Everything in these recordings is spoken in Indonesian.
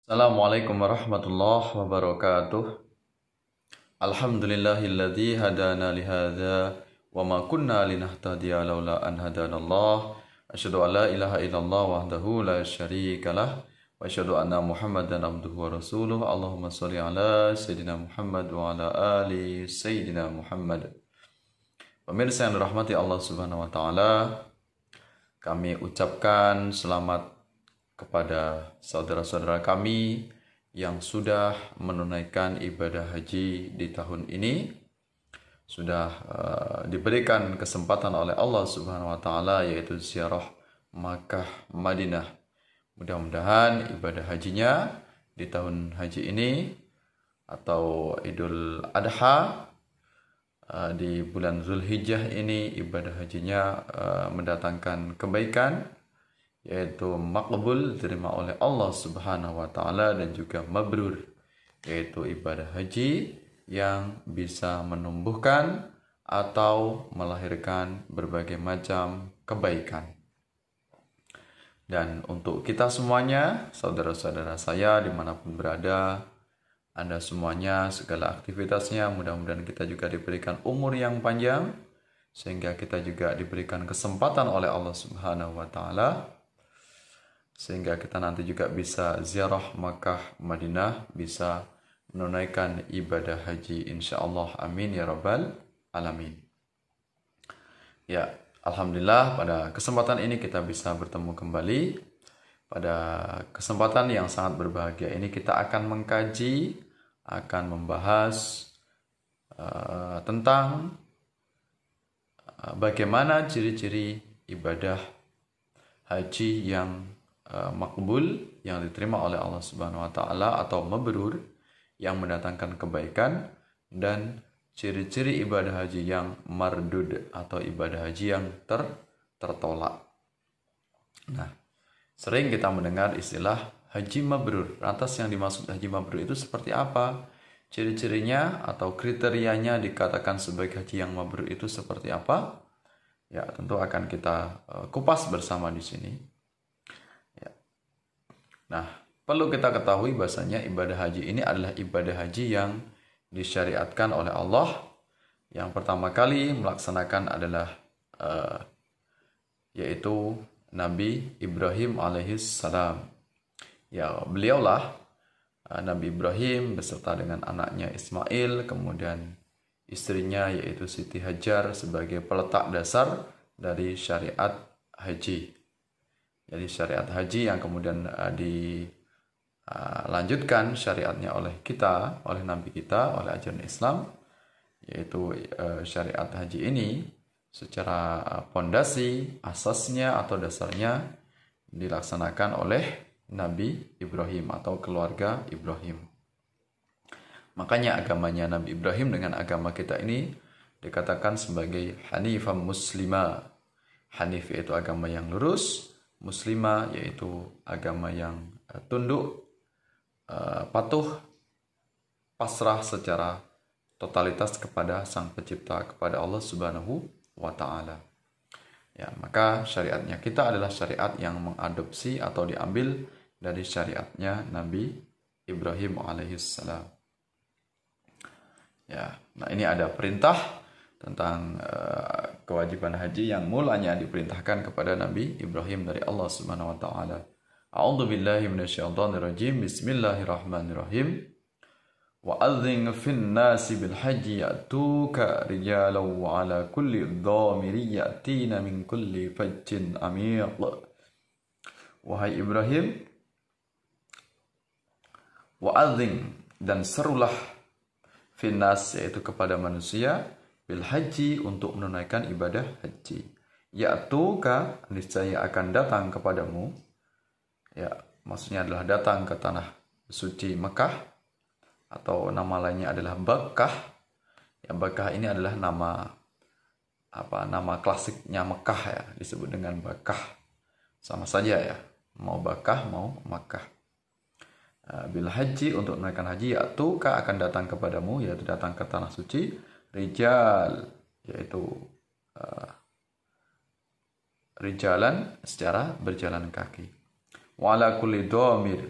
Assalamualaikum warahmatullahi wabarakatuh. Alhamdulillahilladzi hadana lihadza wa ma kunna linahtadiya laula an hadanallah. Asyhadu an la ilaha illallah wahdahu la syarikalah wa asyhadu anna Muhammadan abduhu wa rasuluh. Allahumma shalli ala sayyidina Muhammad wa ala ali sayyidina Muhammad. Pemirsa yang dirahmati Allah Subhanahu wa taala, kami ucapkan selamat kepada saudara-saudara kami yang sudah menunaikan ibadah haji di tahun ini, sudah diberikan kesempatan oleh Allah Subhanahu wa taala yaitu ziarah Makkah Madinah. Mudah-mudahan ibadah hajinya di tahun haji ini atau Idul Adha di bulan Zulhijjah ini ibadah hajinya mendatangkan kebaikan, yaitu maqbul, diterima oleh Allah Subhanahu wa taala, dan juga mabrur, yaitu ibadah haji yang bisa menumbuhkan atau melahirkan berbagai macam kebaikan. Dan untuk kita semuanya, saudara-saudara saya dimanapun berada, Anda semuanya, segala aktivitasnya, mudah-mudahan kita juga diberikan umur yang panjang, sehingga kita juga diberikan kesempatan oleh Allah Subhanahu wa taala, sehingga kita nanti juga bisa ziarah Makkah Madinah, bisa menunaikan ibadah haji insyaallah. Amin ya rabbal alamin. Ya, alhamdulillah pada kesempatan ini kita bisa bertemu kembali. Pada kesempatan yang sangat berbahagia ini kita akan mengkaji, akan membahas tentang bagaimana ciri-ciri ibadah haji yang makbul, yang diterima oleh Allah Subhanahu wa taala, atau mabrur, yang mendatangkan kebaikan, dan ciri-ciri ibadah haji yang mardud atau ibadah haji yang tertolak. Nah, sering kita mendengar istilah haji mabrur. Lantas yang dimaksud haji mabrur itu seperti apa? Ciri-cirinya atau kriterianya dikatakan sebagai haji yang mabrur itu seperti apa? Ya, tentu akan kita kupas bersama di sini. Nah, perlu kita ketahui bahasanya ibadah haji ini adalah ibadah haji yang disyariatkan oleh Allah. Yang pertama kali melaksanakan adalah yaitu Nabi Ibrahim alaihissalam. Ya, beliaulah Nabi Ibrahim beserta dengan anaknya Ismail, kemudian istrinya yaitu Siti Hajar sebagai peletak dasar dari syariat haji. Jadi syariat haji yang kemudian dilanjutkan syariatnya oleh kita, oleh Nabi kita, oleh ajaran Islam, yaitu syariat haji ini secara pondasi, asasnya atau dasarnya dilaksanakan oleh Nabi Ibrahim atau keluarga Ibrahim. Makanya agamanya Nabi Ibrahim dengan agama kita ini dikatakan sebagai Hanifah Muslimah. Hanif yaitu agama yang lurus, Muslimah yaitu agama yang tunduk, patuh, pasrah secara totalitas kepada Sang Pencipta, kepada Allah Subhanahu wa taala. Ya, maka syariatnya kita adalah syariat yang mengadopsi atau diambil dari syariatnya Nabi Ibrahim alaihissalam. Ya, nah ini ada perintah tentang kewajiban haji yang mulanya diperintahkan kepada Nabi Ibrahim dari Allah Subhanahu wa taala. A'udzu billahi minasyaitonir rajim. Bismillahirrahmanirrahim. Wa adzin fin nasi bil haji ya'tuka rijalan wa 'ala kulli dhamiri ya'tina min kulli fajjin amiq. Wahai Ibrahim, wa adzin, dan serulah, finnas yaitu kepada manusia, bil haji untuk menunaikan ibadah haji. Ya'tuka, niscaya akan datang kepadamu. Ya, maksudnya adalah datang ke tanah suci Mekah, atau nama lainnya adalah Bakkah. Ya, Bakkah ini adalah nama klasiknya Mekah, ya, disebut dengan Bakkah. Sama saja ya, mau Bakkah mau Mekah. Bil haji untuk menunaikan haji, ya'tuka akan datang kepadamu, yaitu datang ke tanah suci, rijal yaitu rijalan secara berjalan kaki, wa ala kulli dhamir,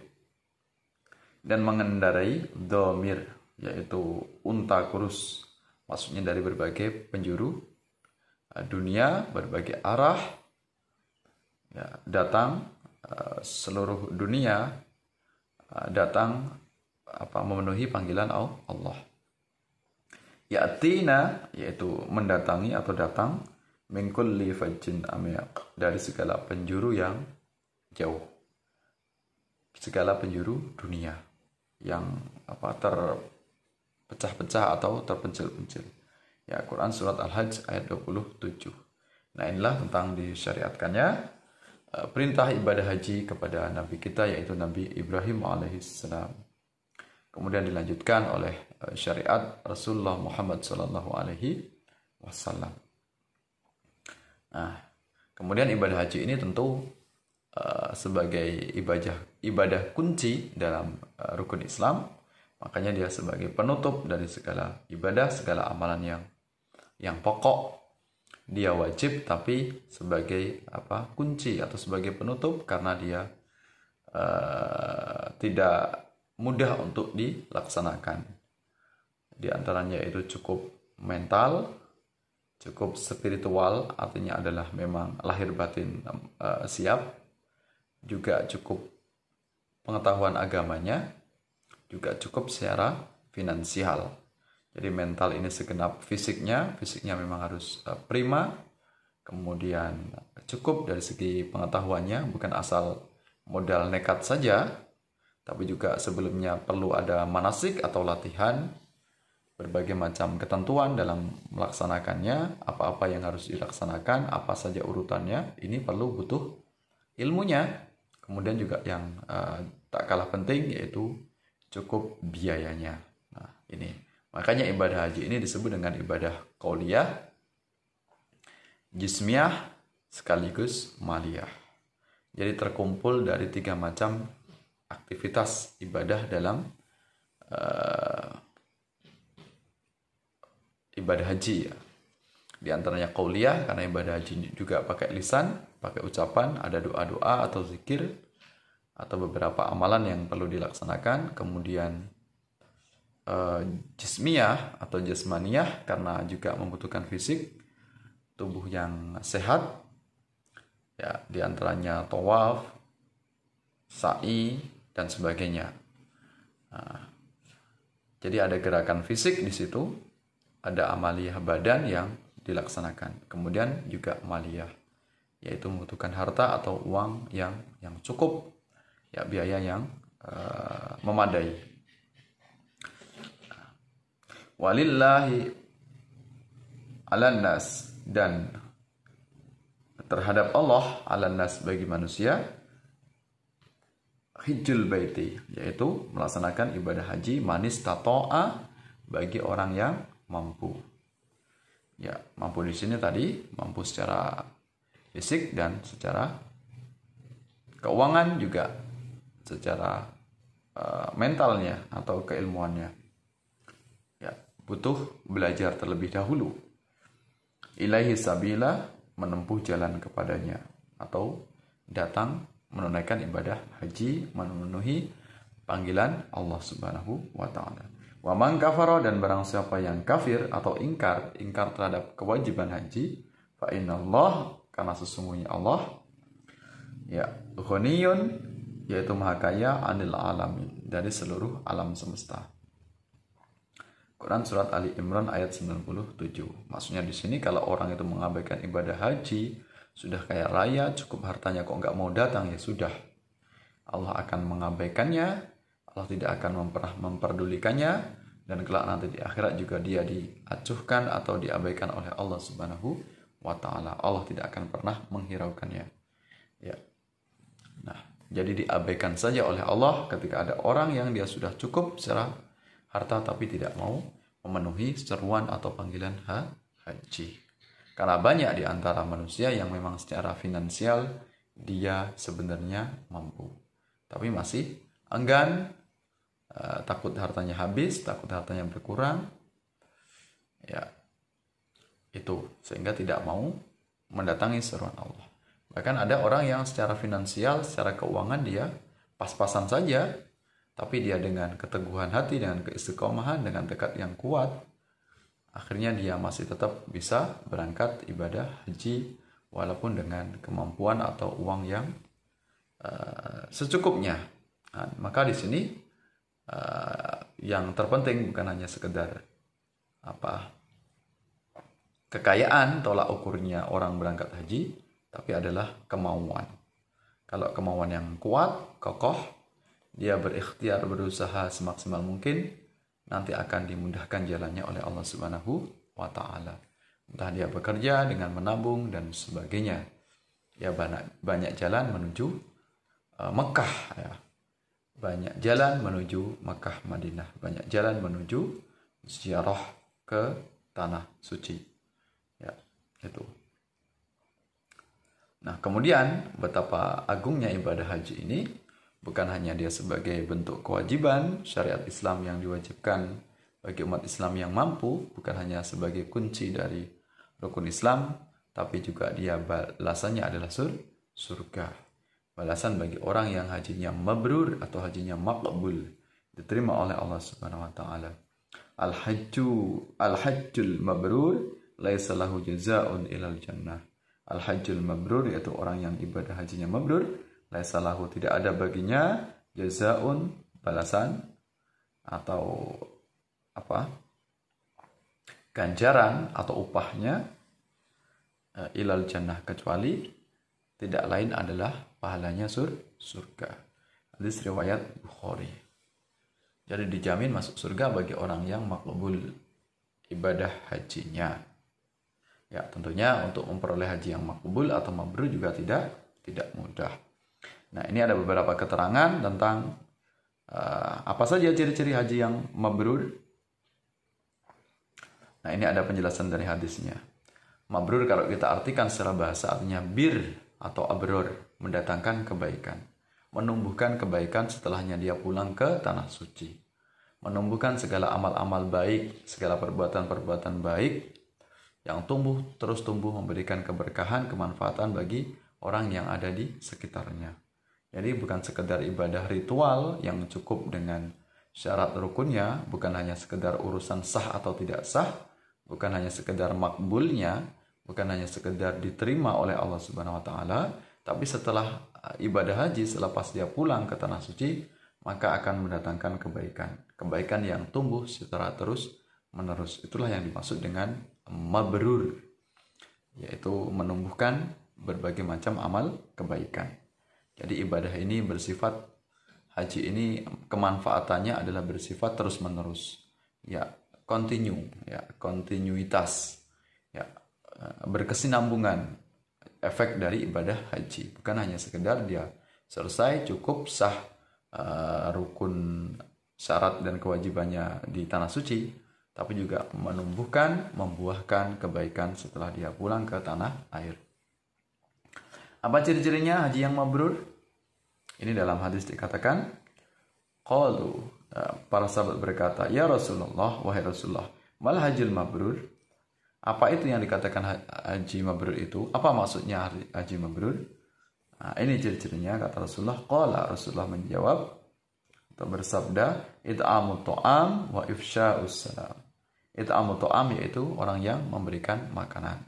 dan mengendarai dhamir, yaitu unta kurus, maksudnya dari berbagai penjuru dunia, berbagai arah, ya, datang seluruh dunia, datang memenuhi panggilan Allah. Ya'tina, yaitu mendatangi atau datang, min kulli fajjin amiq, dari segala penjuru yang jauh, segala penjuru dunia yang terpecah-pecah atau terpencil-pencil. Ya, Quran surat Al-Hajj ayat 27. Nah, inilah tentang disyariatkannya perintah ibadah haji kepada Nabi kita, yaitu Nabi Ibrahim alaihissalam. Kemudian dilanjutkan oleh syariat Rasulullah Muhammad sallallahu alaihi wasallam. Nah, kemudian ibadah haji ini tentu sebagai ibadah kunci dalam rukun Islam, makanya dia sebagai penutup dari segala ibadah, segala amalan yang pokok. Dia wajib, tapi sebagai kunci atau sebagai penutup, karena dia tidak mudah untuk dilaksanakan. Di antaranya itu cukup mental, cukup spiritual, artinya adalah memang lahir batin siap, juga cukup pengetahuan agamanya, juga cukup secara finansial. Jadi mental ini segenap fisiknya memang harus prima, kemudian cukup dari segi pengetahuannya, bukan asal modal nekat saja, tapi juga sebelumnya perlu ada manasik atau latihan, berbagai macam ketentuan dalam melaksanakannya, apa-apa yang harus dilaksanakan, apa saja urutannya, ini butuh ilmunya. Kemudian juga yang tak kalah penting yaitu cukup biayanya. Nah, ini makanya ibadah haji ini disebut dengan ibadah qauliyah, jismiyah, sekaligus maliyah. Jadi terkumpul dari 3 macam aktivitas ibadah dalam ibadah haji, ya. Di antaranya qauliyah, karena ibadah haji juga pakai lisan, pakai ucapan, ada doa-doa atau zikir atau beberapa amalan yang perlu dilaksanakan. Kemudian jismiyah atau jasmaniyah, karena juga membutuhkan fisik, tubuh yang sehat, ya, di antaranya tawaf, sa'i, dan sebagainya. Nah, jadi ada gerakan fisik di situ, ada amaliyah badan yang dilaksanakan. Kemudian juga maliyah, yaitu membutuhkan harta atau uang yang cukup, ya, biaya yang memadai. Walillahi 'alan nas, dan terhadap Allah, 'alan nas, bagi manusia, hijjul baiti, yaitu melaksanakan ibadah haji, manis tato'a, bagi orang yang mampu. Ya, mampu di sini tadi mampu secara fisik dan secara keuangan, juga secara mentalnya atau keilmuannya. Ya, butuh belajar terlebih dahulu. Ilaihi sabila, menempuh jalan kepadanya, atau datang menunaikan ibadah haji, memenuhi panggilan Allah Subhanahu wa taala. Wa man kafara, dan barang siapa yang kafir atau ingkar terhadap kewajiban haji, fa innallah, karena sesungguhnya Allah, ya, ghaniyun, yaitu maha kaya, anil alamin, dari seluruh alam semesta. Quran surat Ali Imran ayat 97. Maksudnya di sini kalau orang itu mengabaikan ibadah haji, sudah kaya raya, cukup hartanya, kok nggak mau datang, ya sudah, Allah akan mengabaikannya, Allah tidak akan pernah memperdulikannya, dan kelak nanti di akhirat juga dia diacuhkan atau diabaikan oleh Allah Subhanahu wa taala. Allah tidak akan pernah menghiraukannya. Ya. Nah, jadi diabaikan saja oleh Allah ketika ada orang yang dia sudah cukup secara harta tapi tidak mau memenuhi seruan atau panggilan haji. Karena banyak di antara manusia yang memang secara finansial dia sebenarnya mampu, tapi masih enggan, takut hartanya habis, takut hartanya berkurang, ya, itu sehingga tidak mau mendatangi seruan Allah. Bahkan ada orang yang secara finansial, secara keuangan dia pas-pasan saja, tapi dia dengan keteguhan hati, dengan keistiqomahan, dengan tekad yang kuat, akhirnya dia masih tetap bisa berangkat ibadah haji walaupun dengan kemampuan atau uang yang secukupnya. Nah, maka di sini yang terpenting bukan hanya sekedar kekayaan, tolak ukurnya orang berangkat haji, tapi adalah kemauan. Kalau kemauan yang kuat, kokoh, dia berikhtiar, berusaha semaksimal mungkin, nanti akan dimudahkan jalannya oleh Allah Subhanahu wa Ta'ala. Entah dia bekerja dengan menabung dan sebagainya. Ya, banyak jalan menuju Mekah, ya. Banyak jalan menuju Mekah, Madinah. Banyak jalan menuju ziarah ke tanah suci. Ya, itu. Nah, kemudian betapa agungnya ibadah haji ini, bukan hanya dia sebagai bentuk kewajiban syariat Islam yang diwajibkan bagi umat Islam yang mampu, bukan hanya sebagai kunci dari rukun Islam, tapi juga dia balasannya adalah surga. Balasan bagi orang yang hajinya mabrur atau hajinya maqbul, diterima oleh Allah Subhanahu wa Ta'ala. Al-hajjul mabrur laisa lahu jazaa'un ilal jannah. Al-hajjul mabrur, yaitu orang yang ibadah hajinya mabrur, laisa lahu, tidak ada baginya jazaa'un, balasan atau ganjaran atau upahnya ilal jannah, kecuali tidak lain adalah pahalanya surga. Hadis riwayat Bukhari. Jadi dijamin masuk surga bagi orang yang maqbul ibadah hajinya. Ya, tentunya untuk memperoleh haji yang maqbul atau mabrur juga tidak mudah. Nah, ini ada beberapa keterangan tentang apa saja ciri-ciri haji yang mabrur. Nah, ini ada penjelasan dari hadisnya. Mabrur kalau kita artikan secara bahasa artinya bir atau abror, mendatangkan kebaikan, menumbuhkan kebaikan setelahnya dia pulang ke tanah suci, menumbuhkan segala amal-amal baik, segala perbuatan-perbuatan baik yang terus tumbuh memberikan keberkahan, kemanfaatan bagi orang yang ada di sekitarnya. Jadi bukan sekedar ibadah ritual yang cukup dengan syarat rukunnya, bukan hanya sekedar urusan sah atau tidak sah, bukan hanya sekedar makbulnya, bukan hanya sekedar diterima oleh Allah Subhanahu wa Ta'ala, tapi setelah ibadah haji, selepas dia pulang ke tanah suci, maka akan mendatangkan kebaikan yang tumbuh secara terus menerus. Itulah yang dimaksud dengan mabrur, yaitu menumbuhkan berbagai macam amal kebaikan. Jadi ibadah ini bersifat, haji ini kemanfaatannya adalah bersifat terus menerus, ya, kontinuitas, ya, berkesinambungan efek dari ibadah haji. Bukan hanya sekedar dia selesai, cukup, sah rukun syarat dan kewajibannya di tanah suci, tapi juga menumbuhkan, membuahkan kebaikan setelah dia pulang ke tanah air. Apa ciri-cirinya haji yang mabrur? Ini dalam hadis dikatakan, qalu, para sahabat berkata, ya Rasulullah, wahai Rasulullah, mal hajil mabrur? Apa itu yang dikatakan haji mabrur itu? Apa maksudnya haji mabrur? Nah, ini ciri-cirinya, kata Rasulullah. Qala, Rasulullah menjawab atau bersabda, it'amut ta'am wa ifsya'us salam. It'amut ta'am yaitu orang yang memberikan makanan.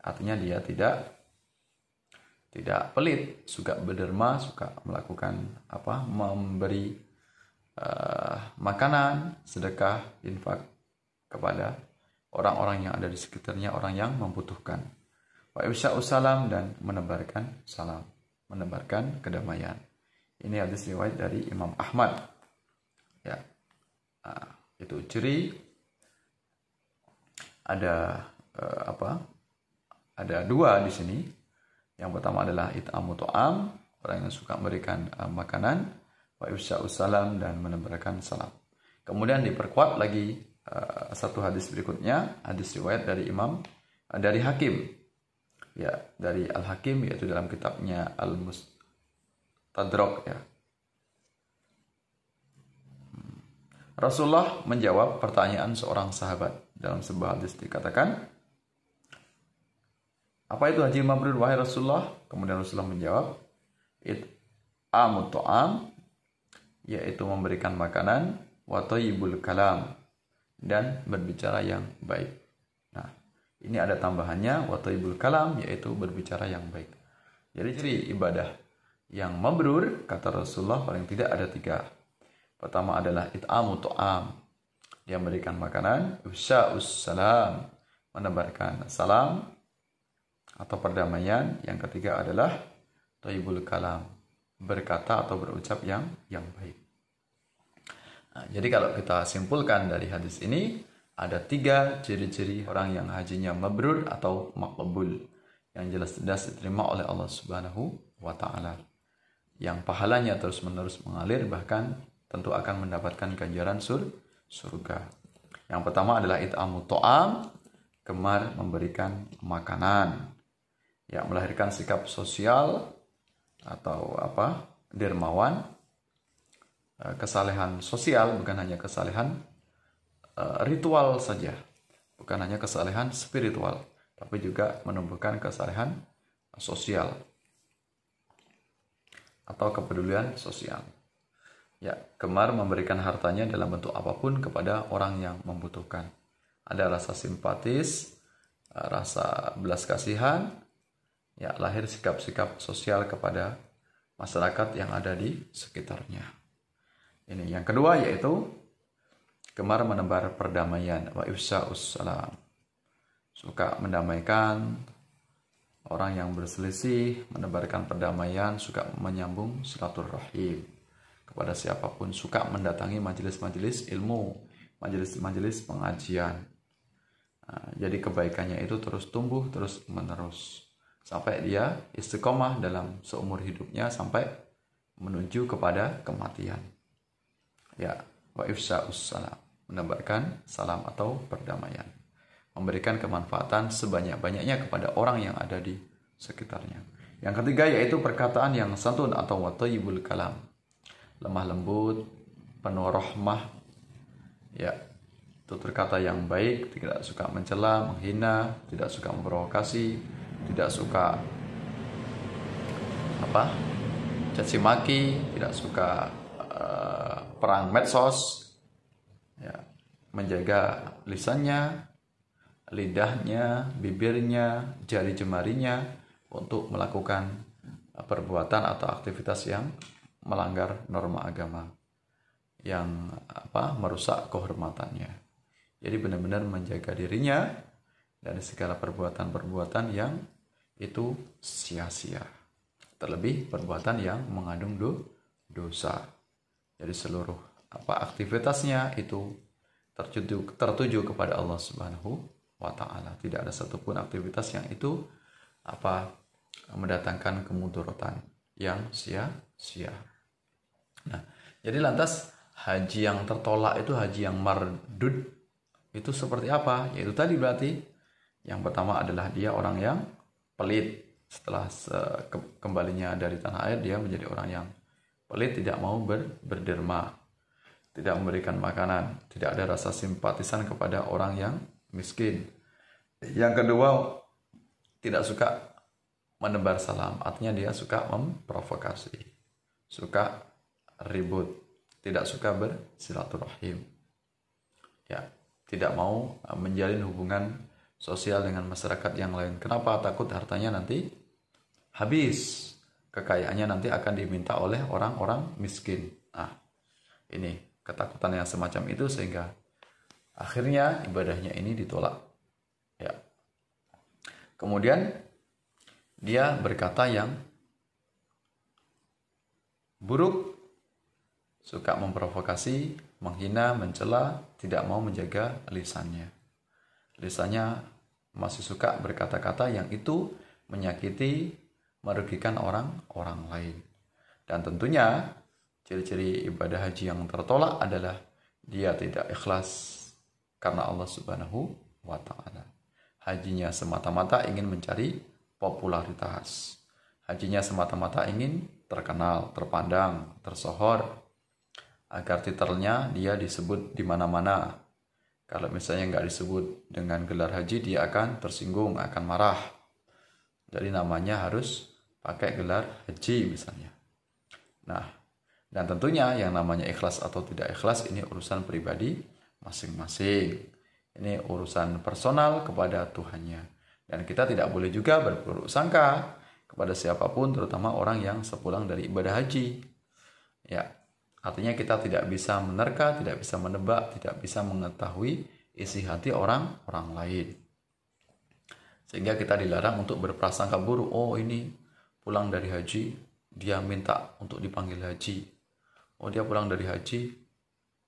Artinya dia tidak pelit, suka berderma, suka melakukan memberi makanan, sedekah, infak kepada orang-orang yang ada di sekitarnya, orang yang membutuhkan. Wa ifsya'us salam, dan menebarkan salam, menebarkan kedamaian. Ini hadis riwayat dari Imam Ahmad. Ya. Nah, itu ciri ada Ada dua di sini. Yang pertama adalah it'amu ta'am, orang yang suka memberikan makanan, wa ifsya'us salam, dan menebarkan salam. Kemudian diperkuat lagi satu hadis berikutnya, hadis riwayat dari Hakim, ya, dari Al-Hakim, yaitu dalam kitabnya Al-Mustadrak, ya. Rasulullah menjawab pertanyaan seorang sahabat. Dalam sebuah hadis dikatakan, apa itu haji mabrur wahai Rasulullah? Kemudian Rasulullah menjawab, it'amu ta'am yaitu memberikan makanan, wa thayyibul kalam, dan berbicara yang baik. Nah, ini ada tambahannya, wa thayyibul kalam, yaitu berbicara yang baik. Jadi ciri ibadah yang mabrur, kata Rasulullah, paling tidak ada 3. Pertama adalah it'amu to'am, dia memberikan makanan. Ifsya'us salam, menebarkan salam atau perdamaian. Yang ketiga adalah thayyibul kalam, berkata atau berucap yang baik. Nah, jadi kalau kita simpulkan dari hadis ini, ada 3 ciri-ciri orang yang hajinya mabrur atau maqbul, yang jelas-jelas diterima oleh Allah Subhanahu wa Ta'ala, yang pahalanya terus-menerus mengalir, bahkan tentu akan mendapatkan ganjaran surga. Yang pertama adalah it'amu to'am, gemar memberikan makanan, ya, melahirkan sikap sosial atau dermawan, kesalehan sosial, bukan hanya kesalehan ritual saja, bukan hanya kesalehan spiritual, tapi juga menumbuhkan kesalehan sosial atau kepedulian sosial. Ya, gemar memberikan hartanya dalam bentuk apapun kepada orang yang membutuhkan. Ada rasa simpatis, rasa belas kasihan, ya, lahir sikap-sikap sosial kepada masyarakat yang ada di sekitarnya. Ini yang kedua, yaitu gemar menebar perdamaian, wa ifsya'us salam, suka mendamaikan orang yang berselisih, menebarkan perdamaian, suka menyambung silaturahim kepada siapapun, suka mendatangi majelis-majelis ilmu, majelis-majelis pengajian. Nah, jadi kebaikannya itu terus tumbuh, terus menerus, sampai dia istiqomah dalam seumur hidupnya, sampai menuju kepada kematian. Ya, wa ifsya'us salam, menebarkan salam atau perdamaian, memberikan kemanfaatan sebanyak-banyaknya kepada orang yang ada di sekitarnya. Yang ketiga yaitu perkataan yang santun atau wa thayyibul kalam, lemah lembut, penuh rahmah, ya, tutur kata yang baik, tidak suka mencela, menghina, tidak suka memprovokasi, tidak suka caci maki, tidak suka perang medsos, ya, menjaga lisannya, lidahnya, bibirnya, jari jemarinya untuk melakukan perbuatan atau aktivitas yang melanggar norma agama, yang merusak kehormatannya. Jadi benar-benar menjaga dirinya dari segala perbuatan-perbuatan yang itu sia-sia, terlebih perbuatan yang mengandung dosa. Jadi seluruh aktivitasnya itu tertuju kepada Allah Subhanahu wa Ta'ala. Tidak ada satupun aktivitas yang itu mendatangkan kemudaratan yang sia-sia. Nah, jadi lantas haji yang tertolak itu, haji yang mardud itu seperti apa? Yaitu tadi berarti yang pertama adalah dia orang yang pelit. Setelah kembalinya dari tanah air, dia menjadi orang yang pelit, tidak mau berderma, tidak memberikan makanan, tidak ada rasa simpatisan kepada orang yang miskin. Yang kedua, tidak suka menebar salam, artinya dia suka memprovokasi, suka ribut, tidak suka bersilaturahim, ya, tidak mau menjalin hubungan sosial dengan masyarakat yang lain. Kenapa? Takut hartanya nanti habis, kekayaannya nanti akan diminta oleh orang-orang miskin. Nah, ini ketakutan yang semacam itu sehingga akhirnya ibadahnya ini ditolak. Ya. Kemudian dia berkata yang buruk, suka memprovokasi, menghina, mencela, tidak mau menjaga lisannya. Lisannya masih suka berkata-kata yang itu menyakiti, merugikan orang lain. Dan tentunya ciri-ciri ibadah haji yang tertolak adalah dia tidak ikhlas karena Allah Subhanahu wa Ta'ala. Hajinya semata-mata ingin mencari popularitas. Hajinya semata-mata ingin terkenal, terpandang, tersohor, agar titelnya dia disebut di mana-mana. Kalau misalnya nggak disebut dengan gelar haji, dia akan tersinggung, akan marah. Jadi namanya harus pakai gelar haji misalnya. Nah, Dan tentunya yang namanya ikhlas atau tidak ikhlas ini urusan pribadi masing-masing. Ini urusan personal kepada Tuhannya. Dan kita tidak boleh juga berburuk sangka kepada siapapun, terutama orang yang sepulang dari ibadah haji. Ya, artinya kita tidak bisa menerka, tidak bisa menebak, tidak bisa mengetahui isi hati orang lain. Sehingga kita dilarang untuk berprasangka buruk. Oh, ini pulang dari haji, dia minta untuk dipanggil haji. Oh, dia pulang dari haji,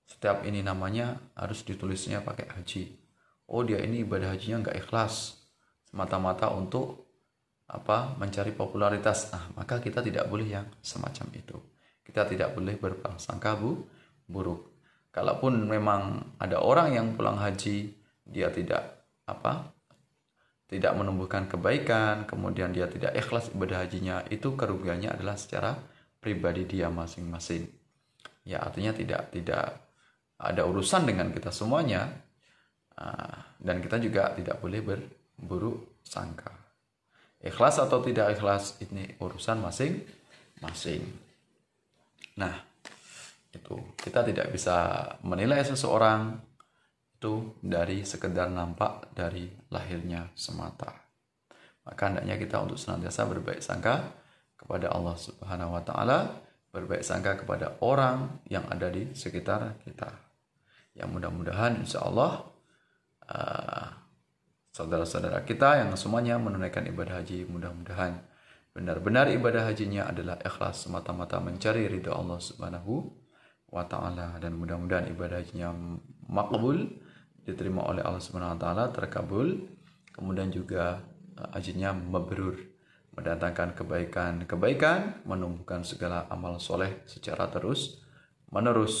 setiap ini namanya harus ditulisnya pakai haji. Oh, dia ini ibadah hajinya nggak ikhlas, semata-mata untuk mencari popularitas. Nah, maka kita tidak boleh yang semacam itu. Kita tidak boleh berprasangka buruk. Kalaupun memang ada orang yang pulang haji, dia tidak menumbuhkan kebaikan, kemudian dia tidak ikhlas ibadah hajinya, itu kerugiannya adalah secara pribadi dia masing-masing. Ya, artinya tidak ada urusan dengan kita semuanya, dan kita juga tidak boleh berburuk sangka. Ikhlas atau tidak ikhlas ini urusan masing-masing. Nah, itu kita tidak bisa menilai seseorang itu dari sekedar nampak dari lahirnya semata. Maka hendaknya kita untuk senantiasa berbaik sangka kepada Allah Subhanahu wa taala, berbaik sangka kepada orang yang ada di sekitar kita. Yang mudah-mudahan insya Allah saudara-saudara kita yang semuanya menunaikan ibadah haji, mudah-mudahan benar-benar ibadah hajinya adalah ikhlas semata-mata mencari ridha Allah Subhanahu wa taala, dan mudah-mudahan ibadah hajinya makbul, diterima oleh Allah Subhanahu wa taala, terkabul, kemudian juga hajinya mabrur, mendatangkan kebaikan, menumbuhkan segala amal soleh secara terus menerus.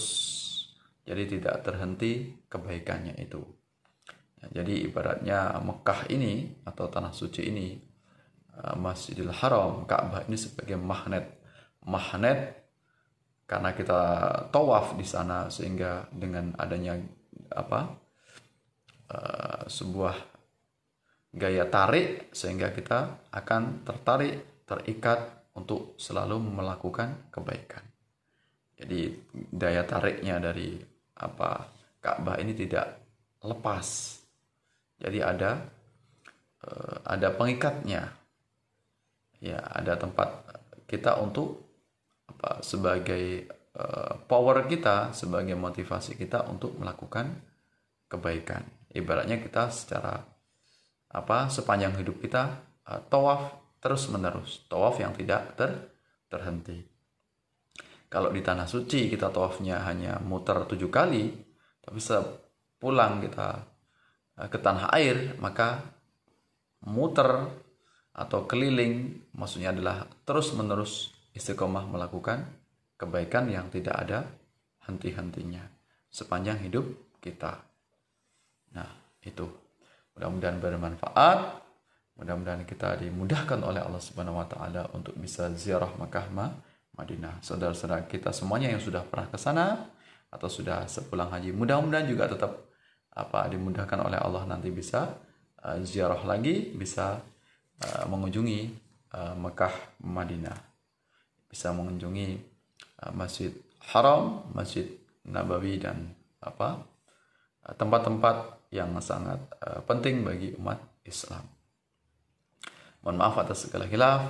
Jadi tidak terhenti kebaikannya itu. Ya, jadi ibaratnya Mekah ini atau tanah suci ini, Masjidil Haram, Ka'bah ini sebagai magnet karena kita tawaf di sana, sehingga dengan adanya sebuah gaya tarik, sehingga kita akan terikat untuk selalu melakukan kebaikan. Jadi daya tariknya dari Ka'bah ini tidak lepas. Jadi ada pengikatnya. Ya, ada tempat kita untuk sebagai power kita, sebagai motivasi kita untuk melakukan kebaikan. Ibaratnya kita secara sepanjang hidup kita tawaf terus menerus, tawaf yang tidak terhenti. Kalau di tanah suci kita tawafnya hanya muter 7 kali, tapi sepulang kita ke tanah air, maka muter atau keliling maksudnya adalah terus menerus istiqomah melakukan kebaikan yang tidak ada henti-hentinya sepanjang hidup kita. Nah, itu mudah-mudahan bermanfaat. Mudah-mudahan kita dimudahkan oleh Allah Subhanahu wa taala untuk bisa ziarah Makkah Madinah. Saudara-saudara kita semuanya yang sudah pernah ke sana atau sudah sepulang haji, mudah-mudahan juga tetap dimudahkan oleh Allah nanti bisa ziarah lagi, bisa mengunjungi Mekah Madinah, bisa mengunjungi Masjid Haram, Masjid Nabawi, dan tempat-tempat yang sangat penting bagi umat Islam. Mohon maaf atas segala khilaf.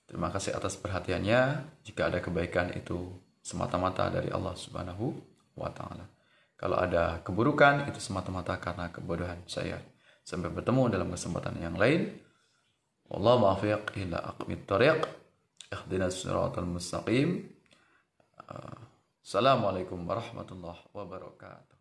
Terima kasih atas perhatiannya. Jika ada kebaikan itu semata-mata dari Allah Subhanahu wa taala. Kalau ada keburukan itu semata-mata karena kebodohan saya. Sampai bertemu dalam kesempatan yang lain. Wallahu muwaffiq ila aqwamit thoriq. Ihdinas siratal mustaqim. Assalamualaikum warahmatullahi wabarakatuh.